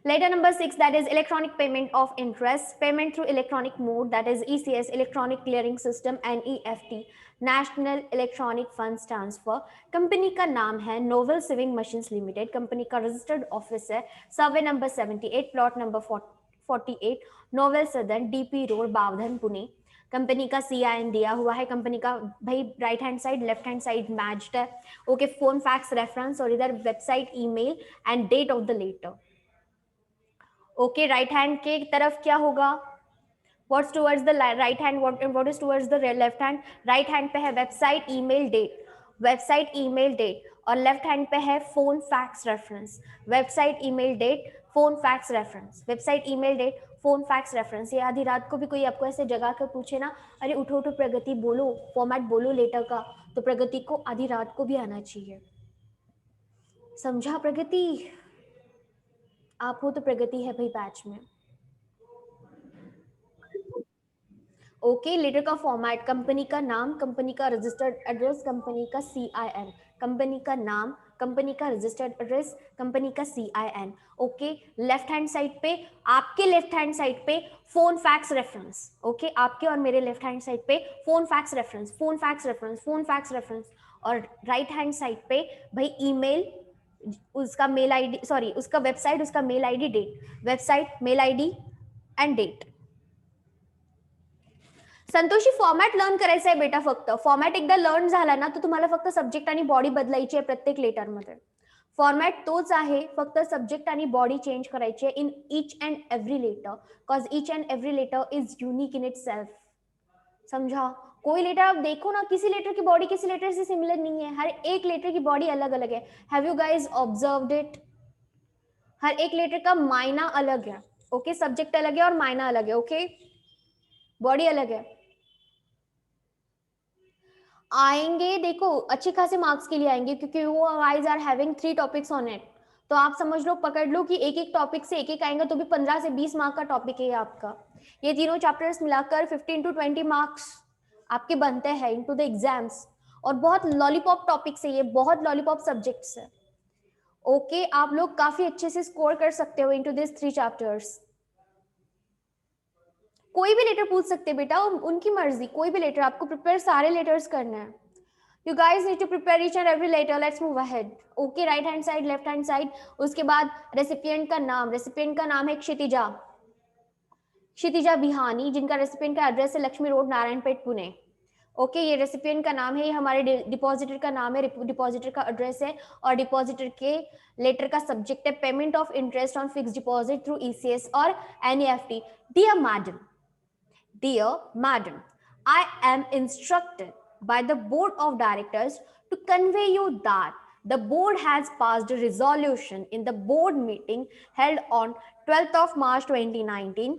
Letter number 6, that is electronic payment of interest, payment through electronic mode, that is ECS, electronic clearing system, NEFT, national electronic funds transfer. Company का नाम है Novel sewing machines limited. Company का registered office है survey number 78, plot number 48, Novel Sadan, DP road, Bavdhan, Pune. Company का CIN दिया हुआ है। Company का भाई right hand side left hand side matched है। ओके, फोन फैक्स रेफरेंस और इधर website, email and date of the letter. Okay, right hand के तरफ क्या होगा? What's towards the right hand? What is towards the left hand? Right hand पे है website, email, date, website, email, date, और left hand पे है phone fax reference, website, email, date, phone fax reference, website, email, date, phone fax reference. ये आधी रात को भी कोई आपको ऐसे जगा कर पूछे ना, अरे उठो उठो प्रगति बोलो, फॉर्मेट बोलो लेटर का, तो प्रगति को आधी रात को भी आना चाहिए। समझा प्रगति? आप हो तो प्रगति है भाई बैच में। ओके, लेटर का फॉर्मेट, कंपनी का नाम, कंपनी का रजिस्टर्ड एड्रेस, कंपनी का CIN, कंपनी का नाम, कंपनी का रजिस्टर्ड एड्रेस, कंपनी का CIN। Okay, left hand side पे, आपके लेफ्ट हैंड साइड पे फोन फैक्स रेफरेंस। ओके, आपके और मेरे लेफ्ट हैंड साइड पे phone fax reference, phone fax reference, phone fax reference, और राइट हैंड साइड पे भाई ईमेल, उसका मेल आईडी, सॉरी उसका वेबसाइट, उसका mail ID, date, website, mail ID and date. Santoshi, format learn करायचं आहे बेटा. फक्त फॉर्मॅट एकदा लर्न झाला ना, तर तुम्हाला फक्त सब्जेक्ट आणि बॉडी बदलायची आहे प्रत्येक लेटरमध्ये. फॉर्मॅट तोच आहे, फक्त सब्जेक्ट आणि बॉडी चेंज करायची आहे in each and every letter, because each and every letter is unique in itself. समझा? कोई लेटर आप देखो ना, किसी लेटर की बॉडी किसी लेटर से सिमिलर नहीं है, हर एक लेटर की बॉडी अलग अलग है. Have you guys observed it? हर एक लेटर का मायना अलग है. ओके, सब्जेक्ट अलग है और मायना अलग है. ओके, बॉडी अलग है. आएंगे, देखो अच्छे खासे मार्क्स के लिए आएंगे, क्योंकि वो guys are having 3 topics on it. तो आप समझ लो, पकड़ लो कि एक एक टॉपिक से एक एक आएंगे, तो भी 15 से 20 मार्क का टॉपिक है आपका. ये तीनों चैप्टर्स मिलाकर 15 to 20 मार्क्स आपके बनते हैं इनटू द एग्जाम्स. और बहुत लॉलीपॉप टॉपिक्स है ये, बहुत लॉलीपॉप सब्जेक्ट्स है. ओके, आप लोग काफी अच्छे से स्कोर कर सकते हो इनटू दिस 3 चैप्टर्स. कोई भी लेटर पूछ सकते हैं बेटा, उनकी मर्जी, कोई भी लेटर. आपको प्रिपेयर सारे लेटर्स करना है. You guys need to prepare each and every letter. Let's move ahead. Okay, right hand side, left hand side. उसके बाद रेसिपिएंट का नाम, रेसिपिएंट का नाम है क्षितिजा, क्षितिजा बिहानी, जिनका रेसिपिएंट का एड्रेस है लक्ष्मी रोड, नारायणपेट, पुणे. ओके, ये रेसिपिएंट का नाम है, ये हमारे डिपॉजिटर का नाम है, डिपॉजिटर का एड्रेस है, और डिपॉजिटर के लेटर का सब्जेक्ट है payment of interest on fix deposit through ECS और NEFT. Dear madam, dear madam, I am instructed by the board of directors to convey you that the board has passed a resolution in the board meeting held on 12th of March 2019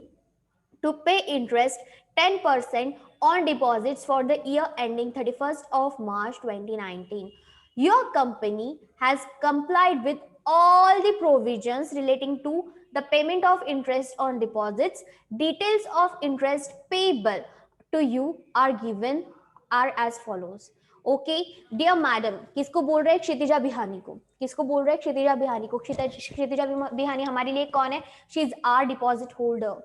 to pay interest 10% on deposits for the year ending 31st of March 2019. Your company has complied with all the provisions relating to the payment of interest on deposits. Details of interest payable to you are given are as follows. Okay, dear madam, किसको बोल रहे हैं? क्षितिजा बिहानी को. किसको बोल रहे हैं? क्षितिजा बिहानी को. क्षितिजा बिहानी हमारे लिए कौन है? She is our deposit holder.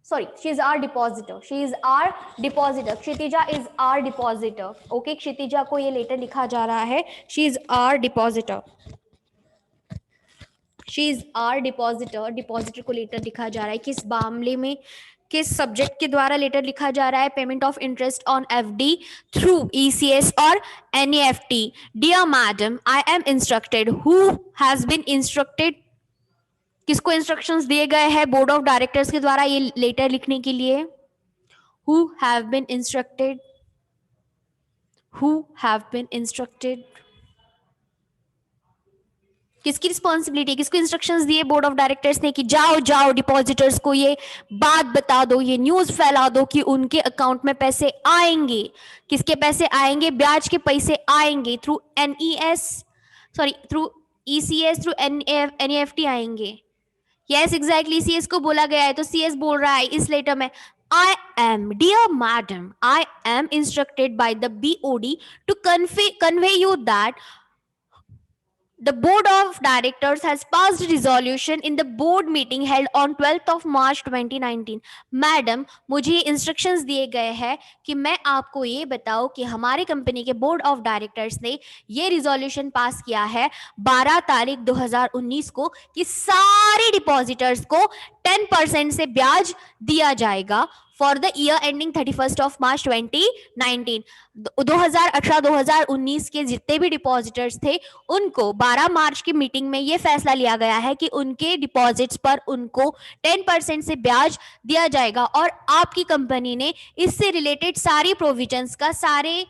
Sorry, she is our depositor. She is our depositor. Kshitija is our depositor. Okay, Kshitija को ये लेटर लिखा जा रहा है. She is our depositor. She is our depositor. Depositor को लेटर लिखा जा रहा है. किस मामले में, किस सब्जेक्ट के द्वारा लेटर लिखा जा रहा है? Payment of interest on FD through ECS और NEFT. Dear madam, I am instructed. Who has been instructed? किसको इंस्ट्रक्शंस दिए गए हैं बोर्ड ऑफ डायरेक्टर्स के द्वारा ये लेटर लिखने के लिए? Who have been instructed? Who have been instructed? किसकी रिस्पॉन्सिबिलिटी, किसको इंस्ट्रक्शंस दिए बोर्ड ऑफ डायरेक्टर्स ने कि जाओ जाओ डिपॉजिटर्स को ये बात बता दो, ये न्यूज फैला दो कि उनके अकाउंट में पैसे आएंगे. किसके पैसे आएंगे? ब्याज के पैसे आएंगे through NES, sorry through ECS, through NEFT आएंगे. यस एग्जैक्टली, CS को बोला गया है, तो CS बोल रहा है इस लेटर में, I am, dear madam, I am instructed by the BOD to convey you that The board of directors has passed resolution in the board meeting held on 12th of March 2019. Madam, मुझे instructions दिए गए हैं कि मैं आपको ये बताऊं कि हमारे कंपनी के बोर्ड ऑफ डायरेक्टर्स ने ये रिजोल्यूशन पास किया है 12 तारीख 2019 को कि सारे डिपॉजिटर्स को 10% से ब्याज दिया जाएगा for the year ending 31st of March 2019। 2018-2019 के जितने भी डिपॉजिटर्स थे उनको 12 मार्च की मीटिंग में ये फैसला लिया गया है कि उनके डिपॉजिट्स पर उनको 10% से ब्याज दिया जाएगा और आपकी कंपनी ने इससे रिलेटेड सारी प्रोविजंस का, सारे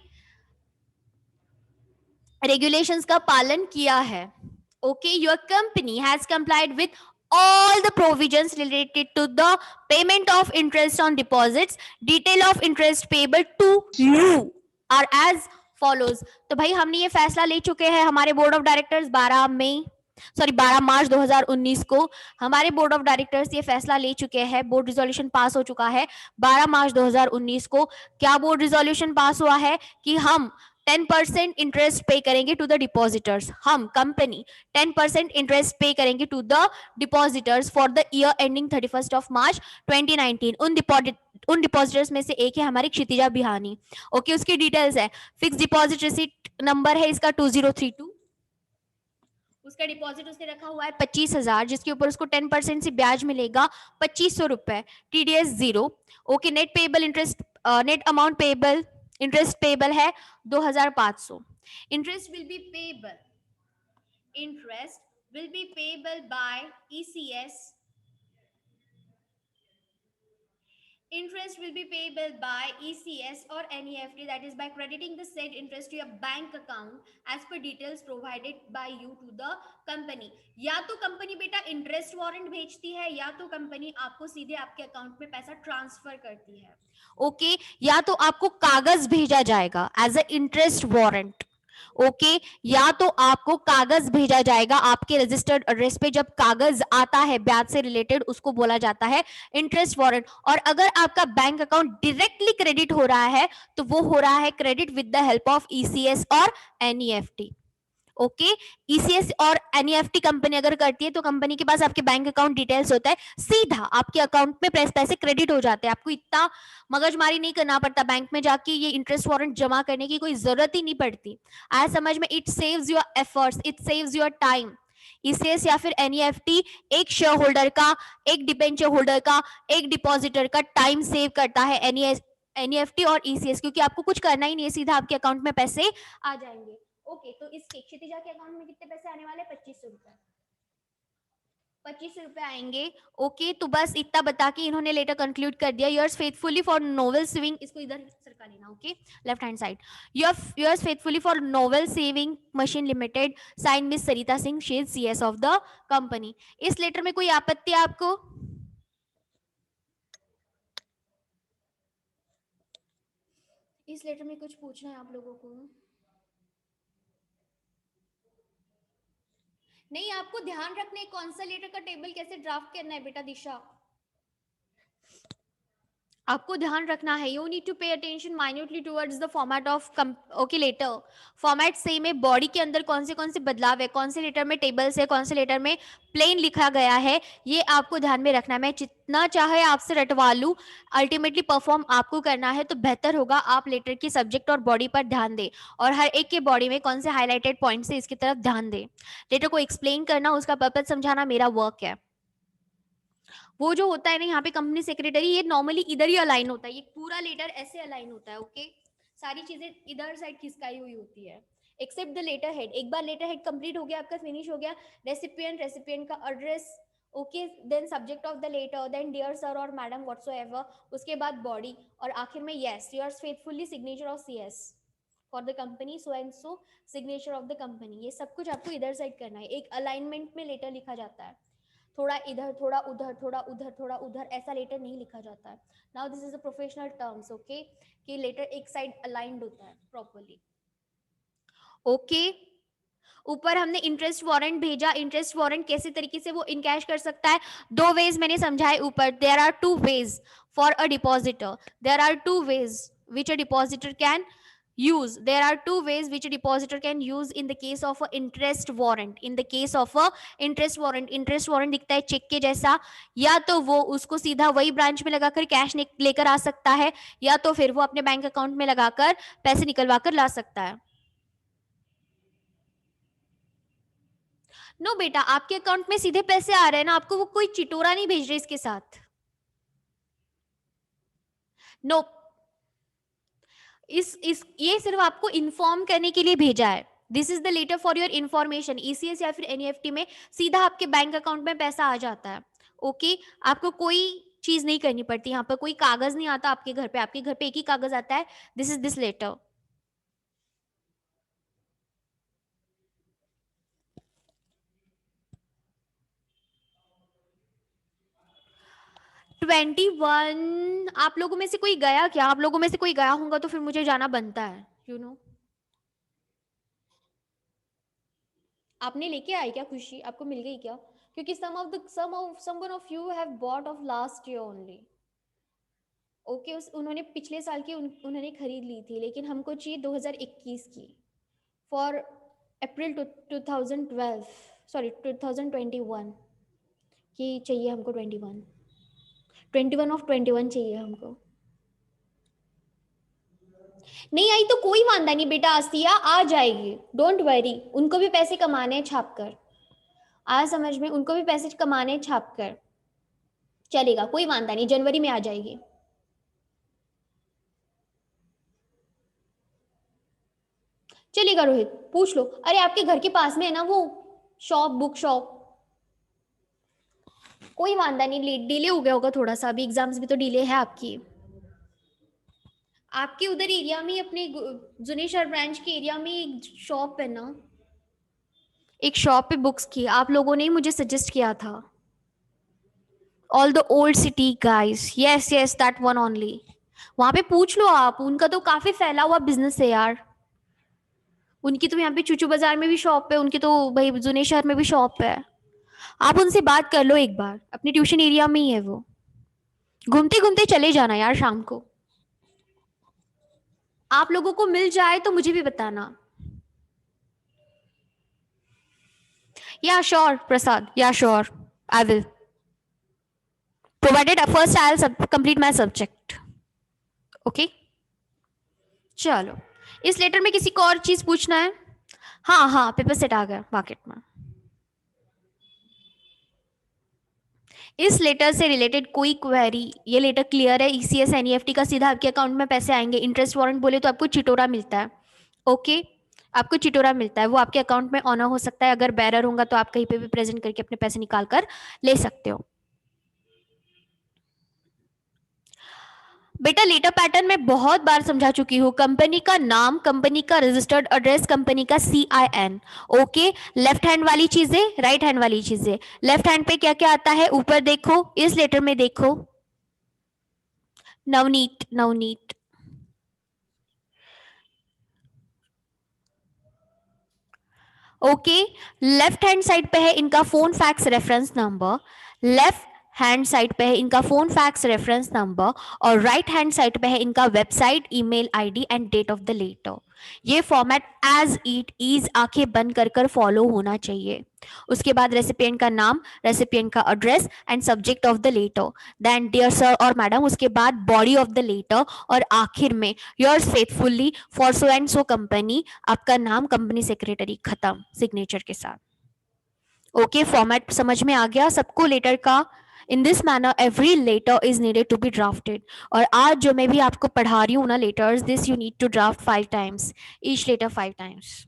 रेगुलेशंस का पालन किया है। Okay, your company has complied with all the provisions related to the payment of interest on deposits. Detail of interest payable to you are as follows. तो भाई हमने ये फैसला ले चुके हैं, हमारे बोर्ड ऑफ डायरेक्टर्स 12 मार्च 2019 को हमारे बोर्ड ऑफ डायरेक्टर्स ये फैसला ले चुके हैं, बोर्ड रिजोल्यूशन पास हो चुका है 12 मार्च 2019 को। क्या बोर्ड रिजोल्यूशन पास हुआ है कि हम 10% इंटरेस्ट पे करेंगे टू द डिपॉजिटर्स। हम कंपनी 10% इंटरेस्ट पे करेंगे to the depositors for the year ending 31st of March 2019। उन डिपॉजिटर्स में से एक है हमारी क्षितिजा बिहानी। ओके, उसकी डिटेल्स है, फिक्स डिपॉजिट रिसीट नंबर है इसका 2032। उसका डिपॉजिट उसने रखा हुआ है 25,000, जिसके ऊपर उसको 10% से ब्याज मिलेगा 2500 रुपए, TDS 0। Okay, net payable interest, net amount payable interest payable है 2500। Interest will be payable by ECS। Interest will be payable by ECS or NEFT, that is by crediting the said interest to your bank account as per details provided by you to the company। या तो company बेटा interest warrant भेजती है या तो company आपको सीधे आपके अकाउंट में पैसा ट्रांसफर करती है। ओके, या तो आपको कागज भेजा जाएगा as a interest warrant. Okay, या तो आपको कागज भेजा जाएगा आपके रजिस्टर्ड एड्रेस पे। जब कागज आता है ब्याज से रिलेटेड उसको बोला जाता है इंटरेस्ट वारंट। और अगर आपका बैंक अकाउंट डायरेक्टली क्रेडिट हो रहा है तो वो हो रहा है credit with the help of ECS और NEFT। ओके, ECS और NEFT कंपनी अगर करती है तो कंपनी के पास आपके बैंक अकाउंट डिटेल्स होता है, सीधा आपके अकाउंट में पैसे क्रेडिट हो जाते हैं। आपको इतना मगजमारी नहीं करना पड़ता, बैंक में जाके ये इंटरेस्ट वारंट जमा करने की कोई जरूरत ही नहीं पड़ती। आया समझ में? It saves your efforts, it saves your time. ECS या फिर NEFT एक शेयर होल्डर का, एक डिबेंचर होल्डर का, एक डिपॉजिटर का टाइम सेव करता है NEFT और ECS, क्योंकि आपको कुछ करना ही नहीं है, सीधा आपके अकाउंट में पैसे आ जाएंगे। ओके, तो इसके क्षितिजा के अकाउंट में कितने पैसे आने वाले? 2500 रुपए, 2500 रुपए आएंगे। ओके, तो बस इतना बता के इन्होंने लेटर कंक्लूड कर दिया, yours faithfully for Novel saving, इसको इधर सरका लेना। Okay, left hand side, yours faithfully for Novel saving machine limited, sign miss Sarita Singh, she is CS of the company. इस लेटर में कोई आपत्ति है आपको? इस लेटर में कुछ पूछना है आप लोगों को? नहीं, आपको ध्यान रखना है कौन सा लेटर का टेबल कैसे ड्राफ्ट करना है बेटा दिशा, आपको ध्यान रखना है। You need to pay attention minutely towards the format of okay letter. Format same है, बॉडी के अंदर कौन से बदलाव है, कौन से लेटर में टेबल्स है, कौन से लेटर में प्लेन लिखा गया है, ये आपको ध्यान में रखना है। मैं जितना चाहे आपसे रटवा लूँ, अल्टीमेटली परफॉर्म आपको करना है, तो बेहतर होगा आप लेटर की सब्जेक्ट और बॉडी पर ध्यान दें और हर एक के बॉडी में कौन से हाईलाइटेड पॉइंट्स है इसकी तरफ ध्यान दें। लेटर को एक्सप्लेन करना, उसका पर्पज समझाना मेरा वर्क है। वो जो होता है ना यहाँ पे कंपनी सेक्रेटरी, ये नॉर्मली इधर ही अलाइन होता है, ये पूरा लेटर ऐसे अलाइन होता है। ओके, सारी चीजें इधर साइड खिसकाई हुई होती है एक्सेप्ट द लेटर हेड। एक बार लेटर हेड कंप्लीट हो गया आपका, फिनिश हो गया, रेसिपिएंट का address, okay, then subject of the letter, then dear sir और मैडम व्हाटसोएवर, उसके बाद बॉडी और आखिर में yes yours faithfully signature of CS for the company so and so, signature of the company. ये सब कुछ आपको इधर साइड करना है। एक अलाइनमेंट में लेटर लिखा जाता है, थोड़ा इधर थोड़ा उधर, थोड़ा उधर थोड़ा उधर, ऐसा लेटर नहीं लिखा जाता है। Now this is a professional terms. Okay, कि लेटर एक साइड अलाइंड होता है प्रॉपर्ली। ओके, ऊपर हमने इंटरेस्ट वारंट भेजा। इंटरेस्ट वारंट कैसे तरीके से वो इनकैश कर सकता है? दो वेज मैंने समझाए ऊपर। There are 2 ways for a depositor, there are 2 ways which a depositor can use, there are two ways which a depositor can use in the case of a interest warrant. In the case of a interest warrant, interest warrant दिखता है check के जैसा, या तो वो उसको सीधा वही ब्रांच में लगाकर कैश लेकर आ सकता है, या तो फिर वो अपने बैंक अकाउंट में लगाकर पैसे निकलवा कर ला सकता है। नो बेटा, आपके अकाउंट में सीधे पैसे आ रहे हैं ना, आपको वो कोई चिटोरा नहीं भेज रहे इसके साथ। नो, इस ये सिर्फ आपको इन्फॉर्म करने के लिए भेजा है। This is the letter for your information. ECS या फिर एनईएफटी में सीधा आपके बैंक अकाउंट में पैसा आ जाता है। ओके, आपको कोई चीज नहीं करनी पड़ती, यहाँ पर कोई कागज नहीं आता आपके घर पे, आपके घर पे एक ही कागज आता है, this is this letter. Twenty one, आप लोगों में से कोई गया क्या? आप लोगों में से कोई गया होगा तो फिर मुझे जाना बनता है, यू नो। आपने लेके आए क्या खुशी? आपको मिल गई क्या? क्योंकि someone of you have bought of last year only. Okay, उन्होंने पिछले साल की उन्होंने खरीद ली थी, लेकिन हमको चाहिए 2021 की, फॉर अप्रैल 2012, सॉरी 2021 की चाहिए हमको। 21 ऑफ 21 चाहिए हमको। नहीं आई तो कोई वांदा नहीं बेटा, आसिया आ जाएगी, डोंट वरी। उनको भी पैसे कमाने हैं छाप कर, आज समझ में, उनको भी पैसे कमाने हैं छाप कर, चलेगा, कोई वांदा नहीं, जनवरी में आ जाएगी। चलेगा रोहित, पूछ लो। अरे आपके घर के पास में है ना वो शॉप, बुक शॉप, कोई वांदा नहीं। डिले हो गया होगा थोड़ा सा, अभी एग्जाम्स भी तो डिले है आपकी। आपके उधर एरिया में, अपने जुनेश्वर ब्रांच के एरिया में एक शॉप है ना, एक शॉप पे बुक्स की, आप लोगों ने ही मुझे सजेस्ट किया था। All the old city guys, yes yes that one only. वहां पे पूछ लो आप, उनका तो काफी फैला हुआ बिजनेस है यार। उनकी तो यहाँ पे चूचू बाजार में भी शॉप है, उनकी तो भाई जुने शहर में भी शॉप है। आप उनसे बात कर लो एक बार, अपने ट्यूशन एरिया में ही है वो। घूमते घूमते चले जाना यार शाम को। आप लोगों को मिल जाए तो मुझे भी बताना। या श्योर प्रसाद, या sure, I will, provided first I will complete my subject. Okay, चलो, इस लेटर में किसी को और चीज पूछना है? हाँ हाँ, पेपर सेट आ गया मार्केट में। इस लेटर से रिलेटेड कोई क्वेरी? ये लेटर क्लियर है, ईसीएस एनईएफटी का सीधा आपके अकाउंट में पैसे आएंगे। इंटरेस्ट वारंट बोले तो आपको चिटोरा मिलता है। ओके, आपको चिटोरा मिलता है, वो आपके अकाउंट में ऑनर हो सकता है। अगर बैरर होगा तो आप कहीं पे भी प्रेजेंट करके अपने पैसे निकाल कर ले सकते हो। बेटा लेटर पैटर्न में बहुत बार समझा चुकी हूँ। कंपनी का नाम, कंपनी का रजिस्टर्ड एड्रेस, कंपनी का CIN। ओके, लेफ्ट हैंड वाली चीजें, राइट हैंड वाली चीजें। लेफ्ट हैंड पे क्या क्या आता है ऊपर देखो, इस लेटर में देखो, Navneet, Navneet. Okay, left hand side पे है इनका phone fax reference number, left hand side पे है इनका फोन फैक्स रेफरेंस नंबर, और राइट हैंड साइड पे है इनका website, email ID and date of the letter. ये फॉर्मेट एज इट इज आंखें बंद कर कर फॉलो होना चाहिए। उसके बाद रेसिपिएंट का नाम, रेसिपिएंट का address and subject of the letter, then dear sir और मैडम, उसके बाद बॉडी ऑफ द लेटर, और आखिर में yours faithfully for so and so company, आपका नाम, कंपनी सेक्रेटरी, खत्म सिग्नेचर के साथ। ओके, फॉर्मेट समझ में आ गया सबको लेटर का? In this manner every letter is needed to be drafted. और आज जो मैं भी आपको पढ़ा रही हूँ ना letters, this you need to draft 5 times, each letter 5 times.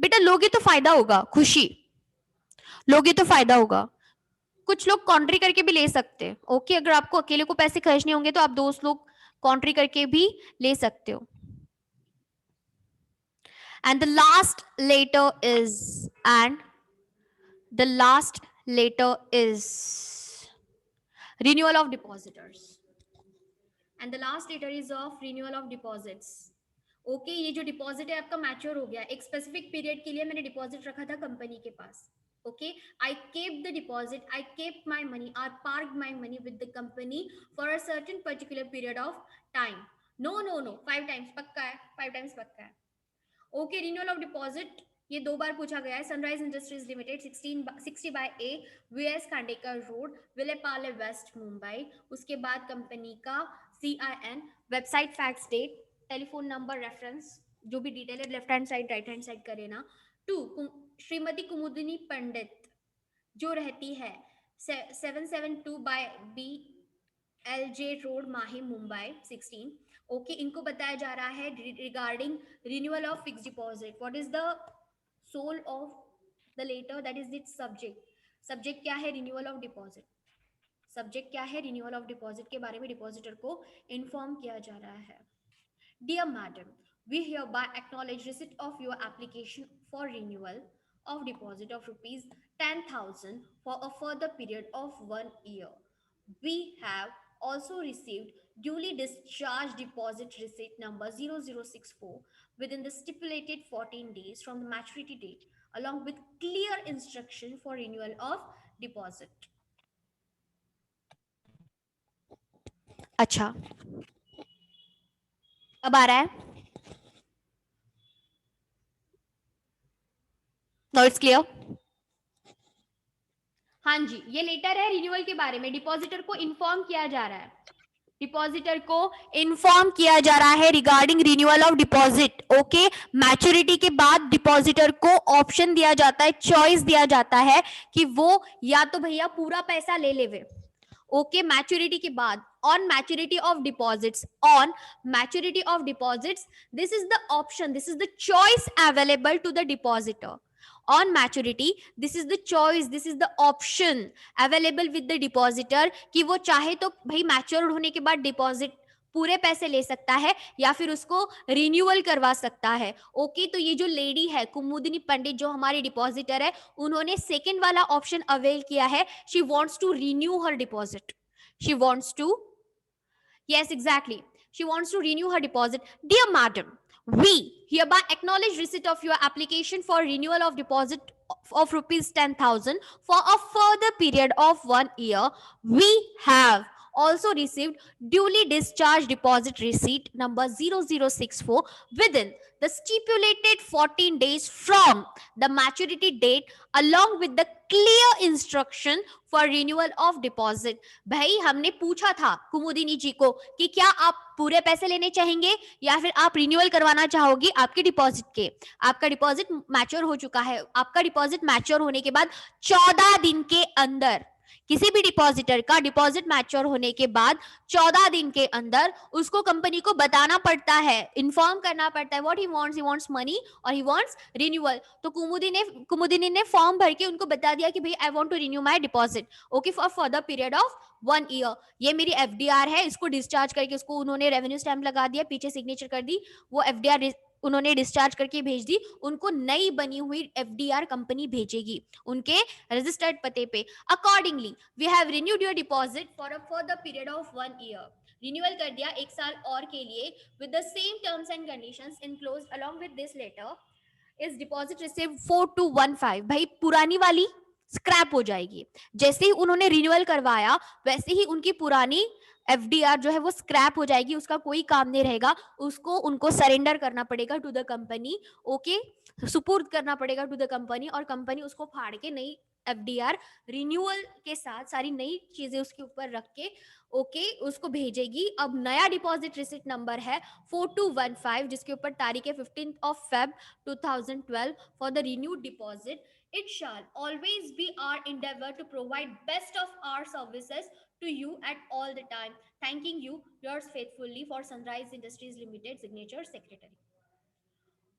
बेटा लोगे तो फायदा होगा, खुशी, लोगे तो फायदा होगा। कुछ लोग कॉन्ट्री करके भी ले सकते हैं। ओके, अगर आपको अकेले को पैसे खर्चने होंगे तो आप दोस्त लोग कॉन्ट्री करके भी ले सकते हो। And the last letter is, and the last letter is renewal of depositors, and the last letter is of renewal of deposits. Okay, ये जो डिपॉजिट है आपका मैच्योर हो गया, एक स्पेसिफिक पीरियड के लिए मैंने डिपॉजिट रखा था कंपनी के पास। Okay, I kept the deposit, I kept my money, I park my money with the company for a certain particular period of time. No no no, 5 times पक्का है, 5 times पक्का है। ओके, रिन्यूअल ऑफ डिपॉजिट ये 2 बार पूछा गया है। Sunrise Industries Limited 60 by a VS Khandekar road, Vile Parle west, Mumbai. उसके बाद कंपनी का CIN, website, fax, date, telephone number, reference, जो भी डिटेल है left hand side right hand side करे ना। 2, श्रीमती कुमुदिनी पंडित जो रहती है 772 by B LJ road, Mahi, Mumbai 16। Okay, इनको बताया जा रहा है regarding renewal of fix deposit. What is the soul of the letter, that is its subject. Subject क्या है? Renewal of deposit. सब्जेक्ट क्या है? रिन्यूअल ऑफ डिपॉजिट के बारे में डिपॉजिटर को इन्फॉर्म किया जा रहा है। Dear Madam, we hereby acknowledge receipt of your application for renewal of deposit of rupees 10,000 for a further period of 1 year. We have also received duly discharged deposit receipt number 0064 within the stipulated 14 days from the maturity date, along with clear instruction for renewal of deposit. अच्छा, अब आ रहा है? Now it's clear? हाँ जी, ये letter है renewal के बारे में, डिपॉजिटर को इन्फॉर्म किया जा रहा है। डिपॉजिटर को इन्फॉर्म किया जा रहा है regarding renewal of deposit. Okay, maturity के बाद डिपॉजिटर को ऑप्शन दिया जाता है, चॉइस दिया जाता है कि वो या तो भैया पूरा पैसा ले लेवे। ओके, मैच्योरिटी के बाद, on maturity of deposits, on maturity of deposits, this is the option, this is the choice available to the depositor. On maturity, this is the choice, this is the option available with the depositor कि वो चाहे तो भाई mature होने के बाद deposit पूरे पैसे ले सकता है या फिर उसको रिन्यूअल करवा सकता है। ओके, तो ये जो लेडी है कुमुदिनी पंडित जो हमारी डिपॉजिटर है, उन्होंने सेकंड वाला ऑप्शन अवेल किया है। She wants to renew her deposit, she wants to, yes exactly, she wants to renew her deposit. Dear madam, we hereby acknowledge receipt of your application for renewal of deposit of rupees 10,000 for a further period of 1 year. We have also received duly discharged deposit receipt number 0064 within the stipulated 14 days from the maturity date, along with the clear instruction for renewal of deposit. भाई हमने पूछा था कुमुदिनी जी को कि क्या आप पूरे पैसे लेने चाहेंगे या फिर आप रिन्यूअल करवाना चाहोगी आपके डिपॉजिट के। आपका डिपॉजिट मैच्योर हो चुका है, आपका डिपॉजिट मैच्योर होने के बाद 14 दिन के अंदर, किसी भी डिपॉजिटर का डिपॉजिट मैच्योर होने के बाद 14 दिन के अंदर उसको कंपनी को बताना पड़ता है, इन्फॉर्म करना पड़ता है व्हाट ही वांट्स मनी और ही वांट्स रिन्यूअल। तो कुमुदिनी ने फॉर्म भर के उनको बता दिया कि भाई I want to renew my deposit, okay, for further period of 1 year। ये मेरी FDR है, इसको डिस्चार्ज करके उसको उन्होंने रेवेन्यू स्टैंप लगा दिया, पीछे सिग्नेचर कर दी, वो FDR उन्होंने डिस्चार्ज करके भेज दी, उनको नई बनी हुई FDR कंपनी भेजेगी उनके रजिस्टर्ड पते पे। Accordingly we have renewed your deposit for a further period of 1 year। Renewal कर दिया 1 साल और के लिए with the same terms and conditions enclosed along with this letter is deposit receive 4215। भाई पुरानी वाली स्क्रैप हो जाएगी, जैसे ही उन्होंने रिन्यूअल करवाया वैसे ही उनकी पुरानी FDR जो है वो स्क्रैप हो जाएगी, उसका कोई काम नहीं रहेगा, उसको उनको सरेंडर करना पड़ेगा टू द कंपनी। ओके, सुपुर्द करना पड़ेगा टू द कंपनी और कंपनी उसको फाड़ के नई FDR रिन्यूअल के साथ सारी नई चीजें उसके ऊपर रख के ओके उसको भेजेगी। अब नया डिपॉजिट रिसिट नंबर है 4215 जिसके ऊपर तारीख है 15 Feb 2012 for the renewed deposit. It shall always be our endeavor to provide best of our services to you at all the time. Thanking you, yours faithfully, for Sunrise Industries Limited, signature secretary.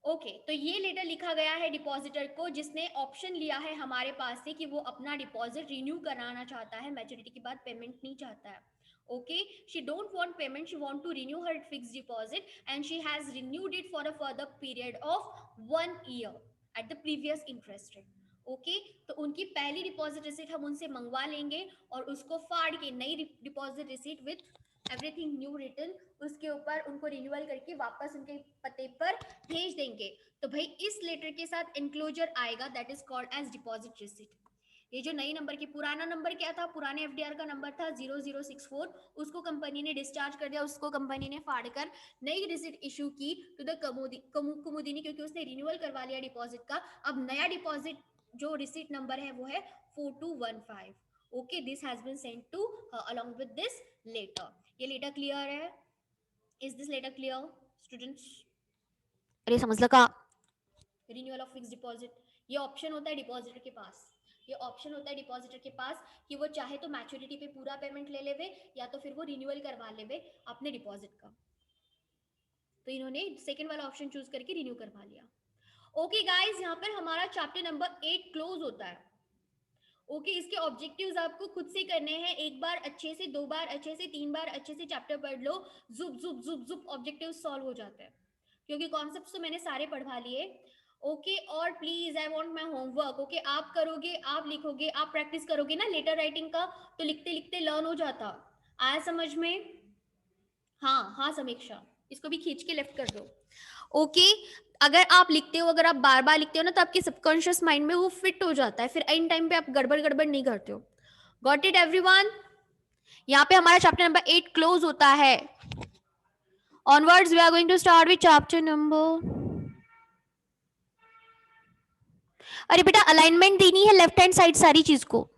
Okay तो ये letter लिखा गया है depositor को जिसने option लिया है हमारे पास से कि वो अपना डिपॉजिट रिन्यू कराना चाहता है, मैच्योरिटी के बाद पेमेंट नहीं चाहता है। Okay, she don't want payment, she want to renew her fixed deposit and she has renewed it for a further period of 1 year at the previous interest rate. Okay, तो उनकी पहली deposit receipt हम उनसे मंगवा लेंगे और उसको फाड़ के नई deposit receipt with everything new return उसके ऊपर उनको रिन्यूअल करके वापस उनके पते पर भेज देंगे। तो भाई इस लेटर के साथ एनक्लोजर आएगा that is called as deposit receipt. ये जो नई नंबर की, पुराना नंबर क्या था, पुराने एफडीआर का नंबर था 0064, उसको कंपनी ने डिस्चार्ज कर दिया, उसको कंपनी ने फाड़ कर नई रिसिट इशू की टू द कुमुदिनी, क्योंकि उसने रिन्यूअल करवा लिया डिपॉजिट का। अब नया डिपॉजिट जो रिसिट नंबर है वो है 4215। Okay, this has been sent to along with this letter. ये लेटर क्लियर है? Is this letter clear students? अरे समझ लगा। रिन्यूअल ऑफ फिक्स डिपॉजिट, ये ऑप्शन होता है डिपॉजिटर के पास, ये ऑप्शन होता है डिपॉजिटर के पास कि वो चाहे तो मैच्योरिटी पे पूरा पेमेंट ले लेवे, या तो फिर वो रिन्यूअल करवा लेवे अपने डिपॉजिट का। तो इन्होंने सेकंड वाला ऑप्शन चूज करके रिन्यू करवा लिया। ओके गाइस, यहाँ पर हमारा चैप्टर नंबर 8 क्लोज होता है। ओके, इसके ऑब्जेक्टिव्स आपको खुद से करने हैं, एक बार अच्छे से, दो बार अच्छे से, तीन बार अच्छे से चैप्टर पढ़ लो, जुप जुप जुप जुप ऑब्जेक्टिव सॉल्व हो जाते हैं, क्योंकि कॉन्सेप्ट्स तो मैंने सारे पढ़वा लिए। ओके, और please I want my homework. Okay, आप करोगे, आप लिखोगे, आप प्रैक्टिस करोगे ना लेटर राइटिंग का, तो लिखते लिखते लर्न हो जाता। आया समझ में? हाँ हाँ समीक्षा, इसको भी खींच के लेफ्ट कर दो। ओके, अगर आप लिखते हो, अगर आप बार बार लिखते हो ना, तो आपके सबकॉन्शियस माइंड में वो फिट हो जाता है, फिर इन टाइम पे आप गड़बड़ गड़बड़ नहीं करते हो। Got it everyone? यहाँ पे हमारा चैप्टर नंबर 8 क्लोज होता है। Onwards we are going to start with chapter number, अरे बेटा अलाइनमेंट देनी है लेफ्ट हैंड साइड सारी चीज को।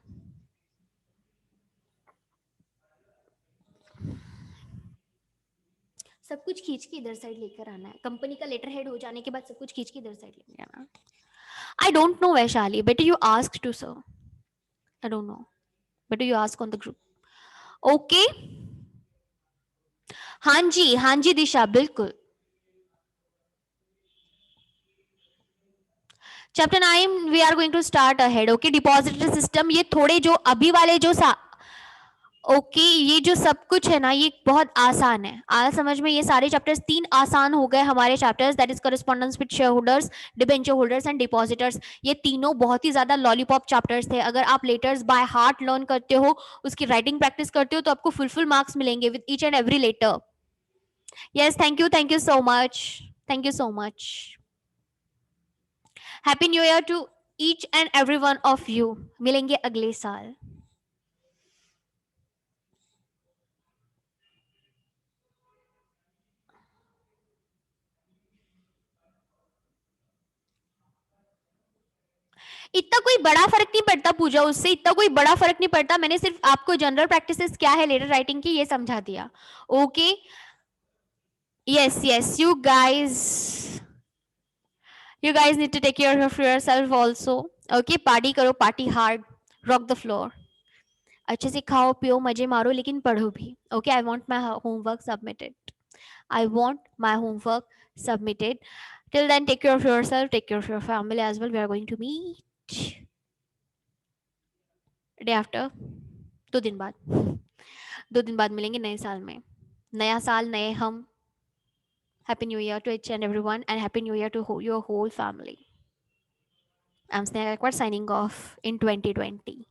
सब कुछ खींच के इधर साइड लेकर आना है, कंपनी का लेटर हेड हो जाने के बाद सब कुछ खींच के इधर साइड लेकर आना। आई डोंट नो वैशाली, बेटा you ask to sir, I don't know, बेटा you ask on the group. Okay, हाँ जी दिशा, बिल्कुल। Chapter 9 we are going to start ahead. Okay, depository system, ये थोड़े जो अभी वाले जो ओके ये जो सब कुछ है ना, ये बहुत आसान है। आया समझ में? ये सारे चैप्टर्स 3 आसान हो गए हमारे chapters, that is correspondence with share holders, debenture holders and depositors. ये तीनों बहुत ही ज्यादा लॉलीपॉप चैप्टर्स थे। अगर आप लेटर्स बाय हार्ट लर्न करते हो, उसकी राइटिंग प्रैक्टिस करते हो, तो आपको फुल मार्क्स मिलेंगे with each and every letter. Yes, thank you so much, thank you so much. Happy new year to each and every one of you. मिलेंगे अगले साल। इतना कोई बड़ा फर्क नहीं पड़ता पूजा, उससे इतना कोई बड़ा फर्क नहीं पड़ता। मैंने सिर्फ आपको जनरल प्रैक्टिसेस क्या है लेटर राइटिंग की ये समझा दिया। Okay, yes you guys need to take care of yourself also. Okay, party करो, party hard, rock the floor, अच्छे से खाओ पियो मजे मारो, लेकिन पढ़ो भी। Okay, I want my homework submitted, I want my homework submitted. Till then, take care of yourself, take care of your family as well. We are going to meet day after, 2 दिन बाद, 2 दिन बाद मिलेंगे नए साल में। नया साल, नए हम। Happy New Year to each and everyone, and Happy New Year to your whole family. I'm Sneha Gaikwad signing off in 2020.